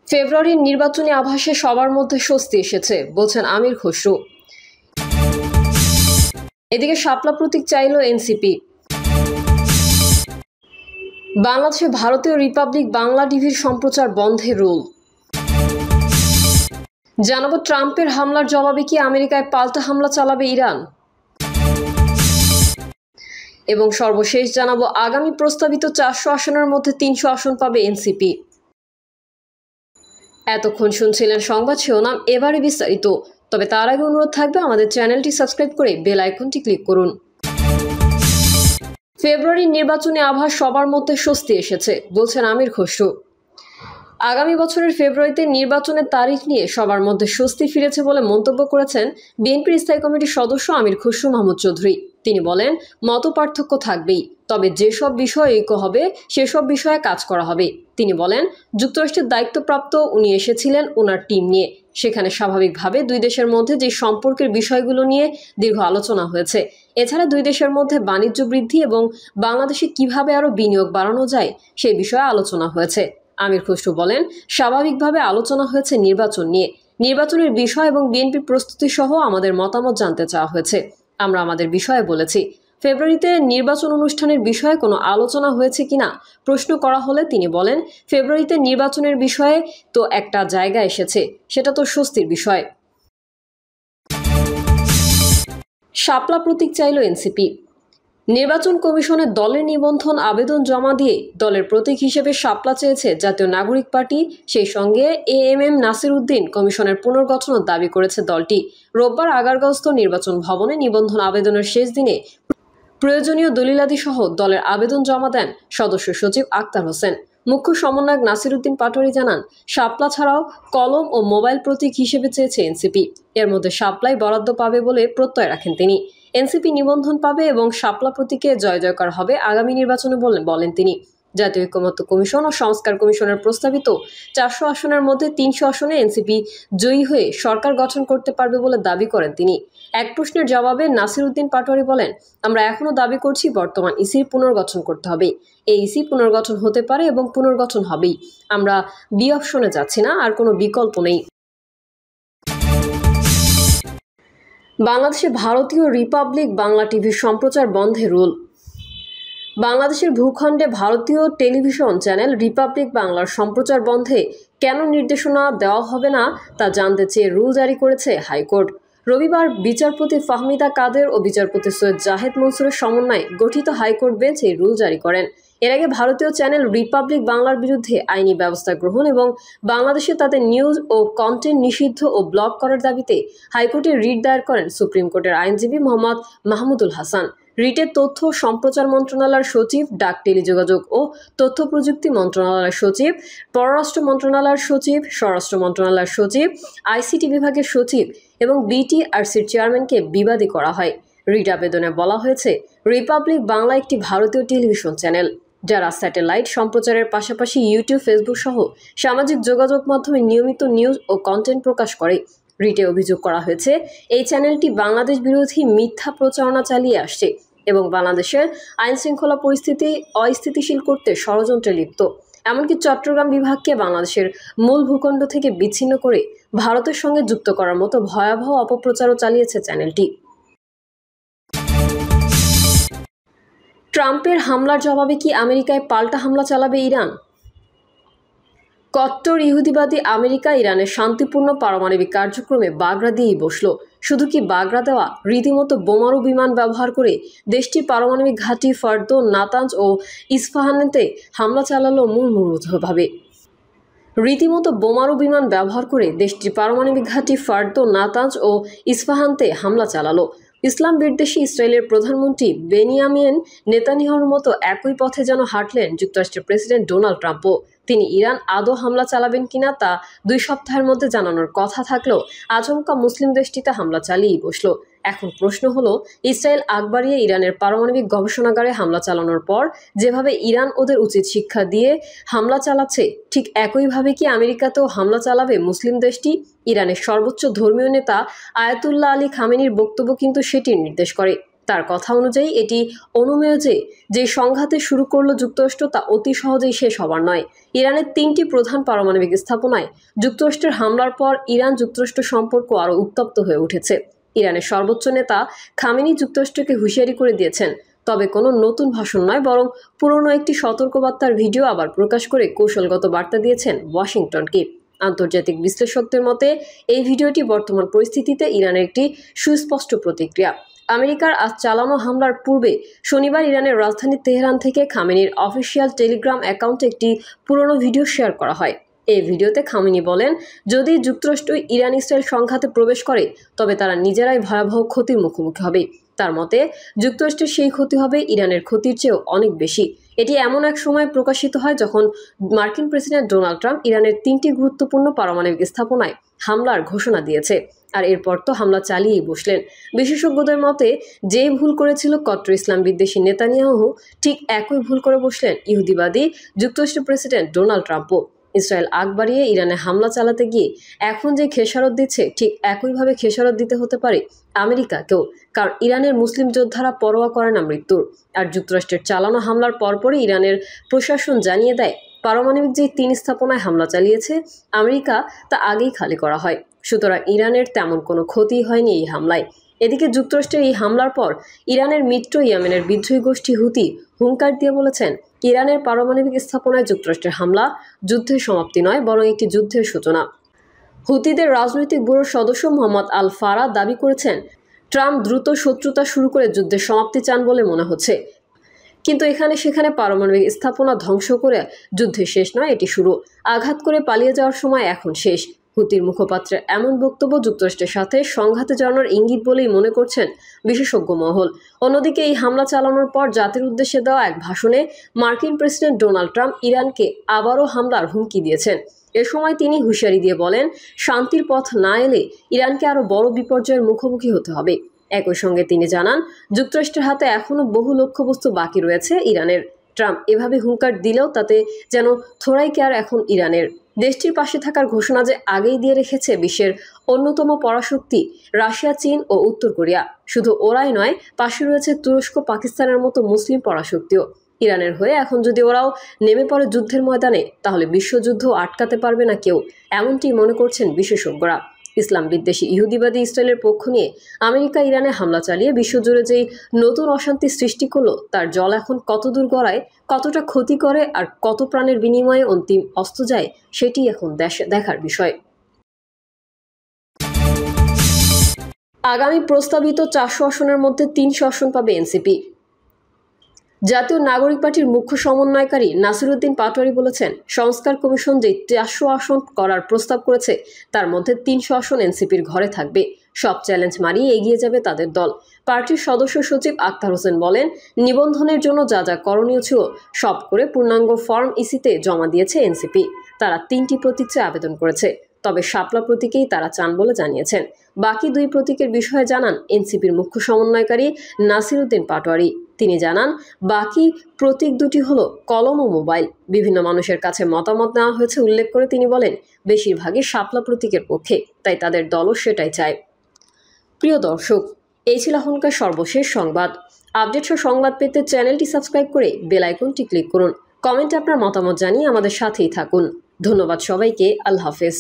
ফেব্রুয়ারির নির্বাচনী আভাসে সবার মধ্যে স্বস্তি এসেছে বলছেন আমির খসরু। এদিকে শাপলা প্রতীক চাইল এনসিপি। বাংলাদেশে ভারতীয় রিপাবলিক বাংলা টিভির সম্প্রচার বন্ধে রুল। জানাবো ট্রাম্পের হামলার জবাবে কি আমেরিকায় পাল্টা হামলা চালাবে ইরান। এবং সর্বশেষ জানাবো আগামী প্রস্তাবিত 400 আসনের মধ্যে 300 আসন পাবে এনসিপি। এতক্ষণ শুনছিলেন সংবাদ শিরোনাম, এবারে বিস্তারিত। তবে তার আগে অনুরোধ থাকবে আমাদের চ্যানেলটি সাবস্ক্রাইব করে বেল আইকনটি ক্লিক করুন। ফেব্রুয়ারির নির্বাচনী আভাস সবার মধ্যে স্বস্তি এসেছে বলছেন আমির খসরু। আগামী বছরের ফেব্রুয়ারিতে নির্বাচনের তারিখ নিয়ে সবার মধ্যে স্বস্তি ফিরেছে বলে মন্তব্য করেছেন বিএনপির স্থায়ী কমিটির সদস্য আমির খসরু মাহমুদ চৌধুরী। তিনি বলেন, মতপার্থক্য থাকবেই, তবে যেসব বিষয় ঐক্য হবে সেসব বিষয়ে কাজ করা হবে। তিনি বলেন, যুক্তরাষ্ট্রের দায়িত্বপ্রাপ্ত উনি এসেছিলেন ওনার টিম নিয়ে। সেখানে স্বাভাবিকভাবে দুই দেশের মধ্যে যে সম্পর্কের বিষয়গুলো নিয়ে দীর্ঘ আলোচনা হয়েছে। এছাড়া দুই দেশের মধ্যে বাণিজ্য বৃদ্ধি এবং বাংলাদেশে কিভাবে আরও বিনিয়োগ বাড়ানো যায় সেই বিষয়ে আলোচনা হয়েছে। আমির খসরু বলেন, স্বাভাবিকভাবে আলোচনা হয়েছে নির্বাচন নিয়ে। নির্বাচনের বিষয় এবং বিএনপির প্রস্তুতি সহ আমাদের মতামত জানতে চাওয়া হয়েছে। আমরা আমাদের বিষয়ে বলেছি। ফেব্রুয়ারিতে নির্বাচন অনুষ্ঠানের বিষয়ে কোনো আলোচনা হয়েছে কিনা প্রশ্ন করা হলে তিনি বলেন, ফেব্রুয়ারিতে নির্বাচনের বিষয়ে তো একটা জায়গা এসেছে, সেটা তো স্বস্তির বিষয়। শাপলা প্রতীক চাইল এনসিপি। নির্বাচন কমিশনে দলের নিবন্ধন আবেদন জমা দিয়ে দলের প্রতীক হিসেবে শাপলা চেয়েছে জাতীয় নাগরিক পার্টি। সেই সঙ্গে এএমএম নাসির উদ্দিন কমিশনের পুনর্গঠনের দাবি করেছে দলটি। রোববার আগারগাঁওস্থ নির্বাচন ভবনে নিবন্ধন আবেদনের শেষ দিনে প্রয়োজনীয় দলিলাদি সহ দলের আবেদন জমা দেন সদস্য সচিব আক্তার হোসেন। মুখ্য সমন্বয়ক নাসির উদ্দিন পাটোয়ারি জানান, শাপলা ছাড়াও কলম ও মোবাইল প্রতীক হিসেবে চেয়েছে এনসিপি। এর মধ্যে শাপলাই বরাদ্দ পাবে বলে প্রত্যয় রাখেন তিনি। এনসিপি নিবন্ধন পাবে এবং শাপলা প্রতীকে জয় জয়কার হবে আগামী নির্বাচনে বলেন তিনি। জাতীয় ঐকমত্য কমিশন ও সংস্কার কমিশনের প্রস্তাবিত 400 আসনের মধ্যে 300 আসনে এনসিপি জয়ী হয়ে সরকার গঠন করতে পারবে বলে দাবি করেন তিনি। এক প্রশ্নের জবাবে নাসির উদ্দিন পাটোয়ারি বলেন, আমরা এখনো দাবি করছি বর্তমান ইসির পুনর্গঠন করতে হবে। এই ইসি পুনর্গঠন হতে পারে এবং পুনর্গঠন হবেই। আমরা বি অপশনে যাচ্ছি না, আর কোনো বিকল্প নেই। বাংলাদেশে ভারতীয় রিপাবলিক বাংলা টিভির সম্প্রচার বন্ধে রুল। বাংলাদেশের ভূখণ্ডে ভারতীয় টেলিভিশন চ্যানেল রিপাবলিক বাংলার সম্প্রচার বন্ধে কেন নির্দেশনা দেওয়া হবে না তা জানতে চেয়ে রুল জারি করেছে হাইকোর্ট। রবিবার বিচারপতি ফাহমিদা কাদের ও বিচারপতি সৈয়দ জাহেদ মনসুরের সমন্বয়ে গঠিত হাইকোর্ট বেঞ্চ এই রুল জারি করেন। এর আগে ভারতীয় চ্যানেল রিপাবলিক বাংলার বিরুদ্ধে আইনি ব্যবস্থা গ্রহণ এবং বাংলাদেশে তাদের নিউজ ও কন্টেন্ট নিষিদ্ধ ও ব্লক করার দাবিতে হাইকোর্টে রিট দায়ের করেন সুপ্রিম কোর্টের আইনজীবী মোহাম্মদ মাহমুদুল হাসান। রিটের তথ্য সম্প্রচার মন্ত্রণালয়ের সচিব, ডাক টেলিযোগাযোগ ও তথ্য প্রযুক্তি মন্ত্রণালয়ের সচিব, পররাষ্ট্র মন্ত্রণালয়ের সচিব, স্বরাষ্ট্র মন্ত্রণালয়ের সচিব, আইসিটি বিভাগের সচিব এবং বিটিআরসির চেয়ারম্যানকে বিবাদী করা হয়। রিট আবেদনে বলা হয়েছে, রিপাবলিক বাংলা একটি ভারতীয় টেলিভিশন চ্যানেল যারা স্যাটেলাইট সম্প্রচারের পাশাপাশি ইউটিউব, ফেসবুক সহ সামাজিক যোগাযোগ মাধ্যমে নিয়মিত নিউজ ও কন্টেন্ট প্রকাশ করে। রিটে অভিযোগ করা হয়েছে, এই চ্যানেলটি বাংলাদেশ বিরোধী মিথ্যা প্রচারণা চালিয়ে আসছে এবং বাংলাদেশের আইনশৃঙ্খলা পরিস্থিতি অস্থিতিশীল করতে ষড়যন্ত্রে লিপ্ত। এমনকি চট্টগ্রাম বিভাগকে বাংলাদেশের মূল ভূখণ্ড থেকে বিচ্ছিন্ন করে ভারতের সঙ্গে যুক্ত করার মতো ভয়াবহ অপপ্রচারও চালিয়েছে চ্যানেলটি। ট্রাম্পের হামলার জবাবে কি আমেরিকায় পাল্টা হামলা চালাবে ইরান? কট্টর ইহুদিবাদী আমেরিকা ইরানের শান্তিপূর্ণ পারমাণবিক কার্যক্রমে বাগড়া দিয়েই বসল। শুধু কি বাগড়া দেওয়া, রীতিমতো বোমারু বিমান ব্যবহার করে দেশটির পারমাণবিক ঘাঁটি ফর্দো, নাতাঞ্জ ও ইস্পাহানেতে হামলা চালালো মুহুর্মুহুভাবে। রীতিমতো বোমারু বিমান ব্যবহার করে দেশটির পারমাণবিক ঘাঁটি ফর্দো, নাতাঞ্জ ও ইস্পাহানতে হামলা চালালো। ইসলাম বিদ্বেষী ইসরায়েলের প্রধানমন্ত্রী বেনিয়ামিন নেতানিয়াহুর মতো একই পথে যেন হাঁটলেন যুক্তরাষ্ট্রের প্রেসিডেন্ট ডোনাল্ড ট্রাম্পও। তিনি ইরান আদৌ হামলা চালাবেন কিনা তা 2 সপ্তাহের মধ্যে জানানোর কথা থাকলেও আচমকা মুসলিম দেশটিতে হামলা চালিয়েই বসল। এখন প্রশ্ন হলো, ইসরায়েল আগ বাড়িয়ে ইরানের পারমাণবিক গবেষণাগারে হামলা চালানোর পর যেভাবে ইরান ওদের উচিত শিক্ষা দিয়ে হামলা চালাচ্ছে, ঠিক একইভাবে কি আমেরিকাতেও হামলা চালাবে মুসলিম দেশটি? ইরানের সর্বোচ্চ ধর্মীয় নেতা আয়াতুল্লাহ আলী খামেনির বক্তব্য কিন্তু সেটির নির্দেশ করে। তার কথা অনুযায়ী এটি অনুমেয় যে সংঘাতে শুরু করলো যুক্তরাষ্ট্র তা অতি সহজেই শেষ হবার নয়। ইরানের 3টি প্রধান পারমাণবিক স্থাপনায় যুক্তরাষ্ট্রের হামলার পর ইরান যুক্তরাষ্ট্র সম্পর্ক আরও উত্তপ্ত হয়ে উঠেছে। ইরানের সর্বোচ্চ নেতা খামেনি যুক্তরাষ্ট্রকে হুঁশিয়ারি করে দিয়েছেন, তবে কোনো নতুন ভাষণ নয়, বরং পুরনো একটি সতর্কবার্তার ভিডিও আবার প্রকাশ করে কৌশলগত বার্তা দিয়েছেন ওয়াশিংটনকে। আন্তর্জাতিক বিশ্লেষকদের মতে এই ভিডিওটি বর্তমান পরিস্থিতিতে ইরানের একটি সুস্পষ্ট প্রতিক্রিয়া। আমেরিকার আজ চালানো হামলার পূর্বে শনিবার ইরানের রাজধানী তেহরান থেকে খামেনির অফিসিয়াল টেলিগ্রাম অ্যাকাউন্টে একটি পুরনো ভিডিও শেয়ার করা হয়। এই ভিডিওতে খামেনি বলেন, যদি যুক্তরাষ্ট্র ইরান ইসরায়েল সংঘাতে প্রবেশ করে তবে তারা নিজেরাই ভয়াবহ ক্ষতির মুখোমুখি হবে। তার মতে যুক্তরাষ্ট্রের সেই ক্ষতি হবে ইরানের ক্ষতির চেয়েও অনেক বেশি। এটি এমন এক সময় প্রকাশিত হয় যখন মার্কিন প্রেসিডেন্ট ডোনাল্ড ট্রাম্প ইরানের 3টি গুরুত্বপূর্ণ পারমাণবিক স্থাপনায় হামলার ঘোষণা দিয়েছে, আর এরপর তো হামলা চালিয়েই বসলেন। বিশেষজ্ঞদের মতে যেই ভুল করেছিল কট্টর ইসলাম বিদ্বেষী নেতানিয়াহু, ঠিক একই ভুল করে বসলেন ইহুদিবাদী যুক্তরাষ্ট্রের প্রেসিডেন্ট ডোনাল্ড ট্রাম্পও। ইসরায়েল আগ বাড়িয়ে ইরানে হামলা চালাতে গিয়ে এখন যে খেসারত দিচ্ছে, ঠিক একইভাবে খেসারত দিতে হতে পারে আমেরিকাকেও, কারণ ইরানের মুসলিম যোদ্ধারা পরোয়া করে না মৃত্যুর। আর যুক্তরাষ্ট্রের চালানো হামলার পরপরই ইরানের প্রশাসন জানিয়ে দেয় পারমাণবিক যে 3 স্থাপনায় হামলা চালিয়েছে আমেরিকা তা আগেই খালি করা হয়। সুতরাং ইরানের তেমন কোনো ক্ষতি হয়নি এই হামলায়। এদিকে যুক্তরাষ্ট্রের এই হামলার পর ইরানের মিত্র ইয়েমেনের বিদ্রোহী গোষ্ঠী হুতি হুঙ্কার দিয়ে বলেছেন, ইরানের পারমাণবিক স্থাপনায় যুক্তরাষ্ট্রের হামলা যুদ্ধের সমাপ্তি নয়, বরং একটি যুদ্ধের সূচনা। হুতিদের রাজনৈতিক ব্যুরোর সদস্য মোহাম্মদ আল ফারা দাবি করেছেন, ট্রাম্প দ্রুত শত্রুতা শুরু করে যুদ্ধের সমাপ্তি চান বলে মনে হচ্ছে, কিন্তু এখানে সেখানে পারমাণবিক স্থাপনা ধ্বংস করে যুদ্ধের শেষ নয়, এটি শুরু। আঘাত করে পালিয়ে যাওয়ার সময় এখন শেষ। হুতির মুখপাত্রের এমন বক্তব্য যুক্তরাষ্ট্রের সাথে সংঘাতে জড়ানোর ইঙ্গিত বলেই মনে করছেন বিশেষজ্ঞ মহল। অন্যদিকে এই হামলা চালানোর পর জাতির উদ্দেশ্যে দেওয়া এক ভাষণে মার্কিন প্রেসিডেন্ট ডোনাল্ড ট্রাম্প ইরানকে আবারও হামলার হুমকি দিয়েছেন। এ সময় তিনি হুঁশিয়ারি দিয়ে বলেন, শান্তির পথ না এলে ইরানকে আরও বড় বিপর্যয়ের মুখোমুখি হতে হবে। একই সঙ্গে তিনি জানান, যুক্তরাষ্ট্রের হাতে এখনও বহু লক্ষ্যবস্তু বাকি রয়েছে ইরানের। ট্রাম্প এভাবে হুঙ্কার দিলেও তাতে যেন থোড়াই কেয়ার এখন ইরানের। দেশটির পাশে থাকার ঘোষণা যে আগেই দিয়ে রেখেছে বিশ্বের অন্যতম পরাশক্তি রাশিয়া, চীন ও উত্তর কোরিয়া। শুধু ওরাই নয়, পাশে রয়েছে তুরস্ক, পাকিস্তানের মতো মুসলিম পরাশক্তিও। ইরানের হয়ে এখন যদি ওরাও নেমে পড়ে যুদ্ধের ময়দানে, তাহলে বিশ্বযুদ্ধ আটকাতে পারবে না কেউ, এমনটি মনে করছেন বিশেষজ্ঞরা। ইসলাম বিদ্বেষী ইহুদিবাদী ইসরায়েলের পক্ষ নিয়ে আমেরিকা ইরানে হামলা চালিয়ে বিশ্বজুড়ে যেই নতুন অশান্তি সৃষ্টি করলো, তার জল এখন কতদূর গড়ায়, কতটা ক্ষতি করে আর কত প্রাণের বিনিময়ে অন্তিম অস্ত যায়, সেটি এখন দেখার বিষয়। আগামী প্রস্তাবিত 400 আসনের মধ্যে 300 আসন পাবে এনসিপি। জাতীয় নাগরিক পার্টির মুখ্য সমন্বয়কারী নাসিরউদ্দিন পাটোয়ারি বলেছেন, সংস্কার কমিশন যে 400 আসন করার প্রস্তাব করেছে তার মধ্যে 300 আসন এনসিপির ঘরে থাকবে। সব চ্যালেঞ্জ মারিয়ে এগিয়ে যাবে তাদের দল। পার্টির সদস্য সচিব আক্তার হোসেন বলেন, নিবন্ধনের জন্য যা যা করণীয় ছিল সব করে পূর্ণাঙ্গ ফর্ম ইসিতে জমা দিয়েছে এনসিপি। তারা 3টি প্রতীক চেয়ে আবেদন করেছে, তবে শাপলা প্রতীকেই তারা চান বলে জানিয়েছেন। বাকি 2 প্রতীকের বিষয়ে জানান এনসিপির মুখ্য সমন্বয়কারী নাসিরউদ্দিন পাটোয়ারি। তিনি জানান, বাকি প্রতীক 2টি হলো কলম ও মোবাইল। বিভিন্ন মানুষের কাছে মতামত নেওয়া হয়েছে উল্লেখ করে তিনি বলেন, বেশিরভাগই শাপলা প্রতীকের পক্ষে, তাই তাদের দলও সেটাই চায়। প্রিয় দর্শক, এই ছিল এখনকার সর্বশেষ সংবাদ। আপডেট সহ সংবাদ পেতে চ্যানেলটি সাবস্ক্রাইব করে বেল আইকনটি ক্লিক করুন। কমেন্টে আপনার মতামত জানিয়ে আমাদের সাথেই থাকুন। ধন্যবাদ সবাইকে। আল্লাহ হাফেজ।